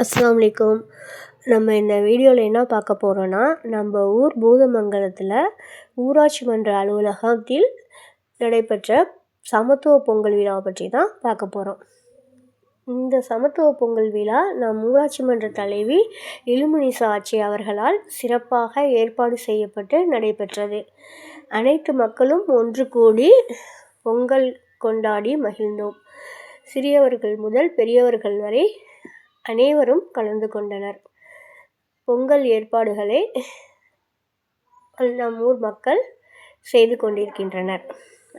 அஸ்ஸலாமு அலைக்கும். நம்ம இந்த வீடியோவில் என்ன பார்க்க போகிறோன்னா, நம்ம ஊர் பூதமங்கலத்தில் ஊராட்சி மன்ற அலுவலகத்தில் நடைபெற்ற சமத்துவ பொங்கல் விழாவை பற்றி தான் பார்க்க போகிறோம். இந்த சமத்துவ பொங்கல் விழா நம் ஊராட்சி மன்ற தலைவி இலுமினிசா ஆச்சி அவர்களால் சிறப்பாக ஏற்பாடு செய்யப்பட்டு நடைபெற்றது. அனைத்து மக்களும் ஒன்று கூடி பொங்கல் கொண்டாடி மகிழ்ந்தோம். சிறியவர்கள் முதல் பெரியவர்கள் வரை அனைவரும் கலந்து கொண்டனர். பொங்கல் ஏற்பாடுகளை நம் ஊர் மக்கள் செய்து கொண்டிருக்கின்றனர்.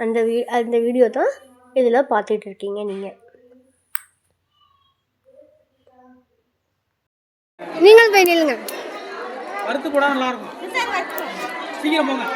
அந்த வீடியோ தான் இதில் பார்த்துட்டு இருக்கீங்க. நீங்கள் போய் நில்லுங்க. அடுத்து போட நல்லா இருக்கும். சீக்கிரம் போங்க.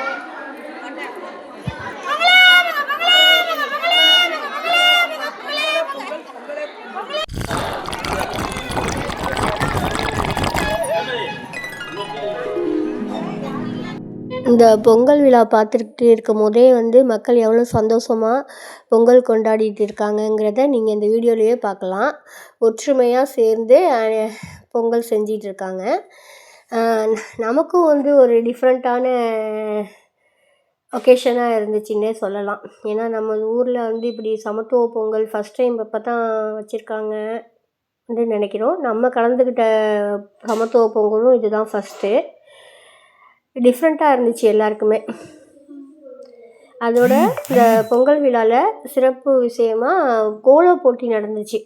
இந்த பொங்கல் விழா பார்த்துக்கிட்டு இருக்கும் போதே மக்கள் எவ்வளோ சந்தோஷமாக பொங்கல் கொண்டாடிட்டு இருக்காங்கங்கிறத நீங்கள் இந்த வீடியோலேயே பார்க்கலாம். ஒற்றுமையாக சேர்ந்து பொங்கல் செஞ்சிகிட்ருக்காங்க. நமக்கும் ஒரு டிஃப்ரெண்ட்டான ஒகேஷனாக இருந்துச்சுன்னே சொல்லலாம். ஏன்னா நம்ம ஊரில் இப்படி சமத்துவ பொங்கல் ஃபஸ்ட் டைம் இப்போ தான் வச்சுருக்காங்க நினைக்கிறோம். நம்ம கலந்துக்கிட்ட சமத்துவ பொங்கலும் இதுதான் ஃபஸ்ட்டு. டிஃப்ரெண்ட்டாக இருந்துச்சு எல்லாருக்குமே. அதோட இந்த பொங்கல் விழாவில் சிறப்பு விஷயமாக கோல போட்டி நடந்துச்சு.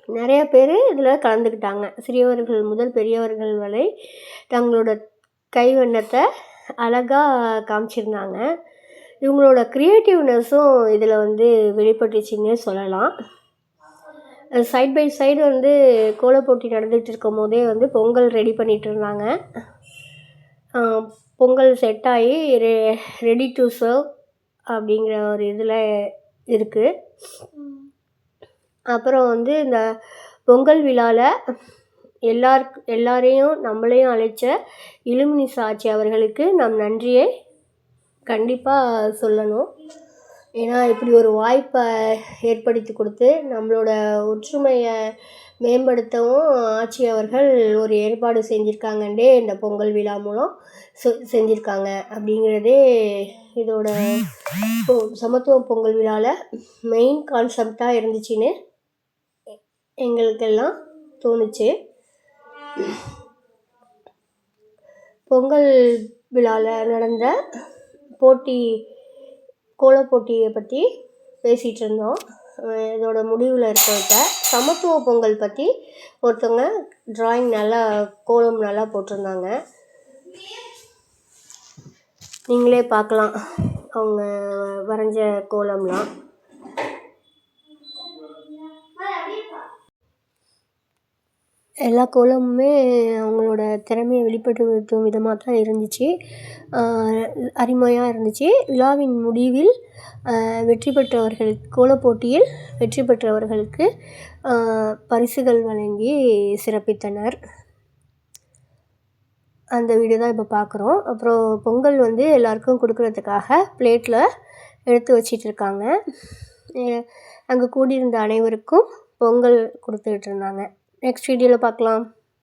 நிறைய பேர் இதில் கலந்துக்கிட்டாங்க. சிறியவர்கள் முதல் பெரியவர்கள் வரை தங்களோட கைவண்ணத்தை அழகாக காமிச்சிருந்தாங்க. இவங்களோட க்ரியேட்டிவ்னஸும் இதில் வெளிப்பட்டுச்சுன்னே சொல்லலாம். சைட் பை சைடு கோல போட்டி நடந்துகிட்டு இருக்கும் போதே பொங்கல் ரெடி பண்ணிகிட்டு இருந்தாங்க. பொங்கல் செட் ஆகி ரெடி டு சர்வ் அப்படிங்கிற ஒரு இதில் இருக்குது. அப்புறம் இந்த பொங்கல் விழாவில் எல்லாரையும் நம்மளையும் அழைச்ச இலுமினிசா ஆச்சி அவர்களுக்கு நம் நன்றியை கண்டிப்பாக சொல்லணும். ஏன்னா இப்படி ஒரு வாய்ப்பை ஏற்படுத்தி கொடுத்து நம்மளோட ஒற்றுமையை மேம்படுத்தவும் ஆட்சி அவர்கள் ஒரு ஏற்பாடு செஞ்சுருக்காங்கண்டே இந்த பொங்கல் விழா மூலம் செஞ்சுருக்காங்க அப்படிங்கிறதே இதோட சமத்துவ பொங்கல் விழாவில் மெயின் கான்செப்டாக இருந்துச்சுன்னு எங்களுக்கெல்லாம் தோணுச்சு. பொங்கல் விழாவில் நடந்த கோல போட்டியை பற்றி பேசிகிட்டு இருந்தோம். இதோட முடிவில் இருக்கிறத சமத்துவ பொங்கல் பற்றி ஒருத்தவங்க ட்ராயிங் கோலம் நல்லா போட்டிருந்தாங்க. நீங்களே பார்க்கலாம் அவங்க வரைஞ்ச கோலம்லாம். எல்லா கோலமுமே அவங்களோட திறமையை வெளிப்படுத்தும் விதமாக தான் இருந்துச்சு. அருமையாக இருந்துச்சு. விழாவின் முடிவில் கோலப்போட்டியில் வெற்றி பெற்றவர்களுக்கு பரிசுகள் வழங்கி சிறப்பித்தனர். அந்த வீடியோ தான் இப்போ பார்க்குறோம். அப்புறம் பொங்கல் எல்லாருக்கும் கொடுக்குறதுக்காக பிளேட்டில் எடுத்து வச்சிட்ருக்காங்க. அங்கே கூடியிருந்த அனைவருக்கும் பொங்கல் கொடுத்துக்கிட்டு இருந்தாங்க. நெக்ஸ்ட் வீடியோவில் பார்க்கலாம்.